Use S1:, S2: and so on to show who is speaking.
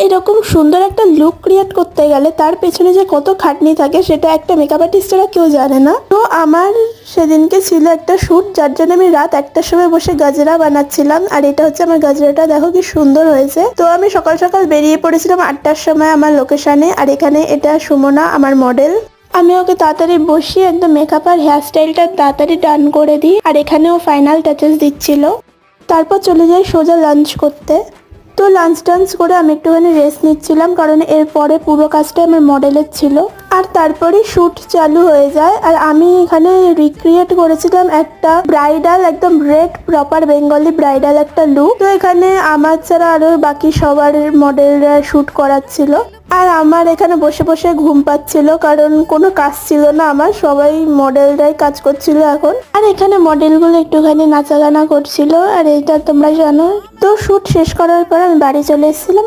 S1: এরকম সুন্দর একটা লুক ক্রিয়েট করতে গেলে তার পেছনে যে কত খাটনি থাকে সেটা একটা মেকআপ আর্টিস্টরা কেউ জানে না। তো আমার সেদিনকে ছিল একটা শ্যুট, যার জন্য আমি রাত 1টার সময় বসে গাজরা বানাচ্ছিলাম। আর এটা হচ্ছে আমার গাজরাটা, দেখো কি সুন্দর হয়েছে। তো আমি সকাল সকাল বেরিয়ে পড়েছিলাম 8টার সময় আমার লোকেশনে। আর এখানে এটা সুমনা আমার মডেল। আমি ওকে তাড়াতাড়ি বসিয়ে একদম মেকআপ আর হেয়ার স্টাইলটা তাড়াতাড়ি ডান করে দিই। আর এখানেও ফাইনাল টাচেস দিচ্ছিল। তারপর চলে যাই সোজা লাঞ্চ করতে। তো লাঞ্চ টাঞ্চ করে আমি একটুখানি রেস্ট নিচ্ছিলাম, কারণ এরপরে পুরো কাজটা আমার মডেলের ছিল। আর তারপরে শ্যুট চালু হয়ে যায়। আর আমি এখানে রিক্রিয়েট করেছিলাম একটা ব্রাইডাল, একদম রেড প্রপার বেঙ্গলি ব্রাইডাল একটা লুক। তো এখানে আমার ছাড়া আরো বাকি সবার মডেলরা শ্যুট করাচ্ছিল। আর আমার এখানে বসে বসে ঘুম পাচ্ছিল, কারণ কোনো কাজ ছিল না আমার, সবাই মডেলরাই কাজ করছিল এখন। আর এখানে মডেলগুলো একটুখানি নাচা গানা করছিল, আর এইটা তোমরা জানো। তো শ্যুট শেষ করার পর আমি বাড়ি চলে এসেছিলাম।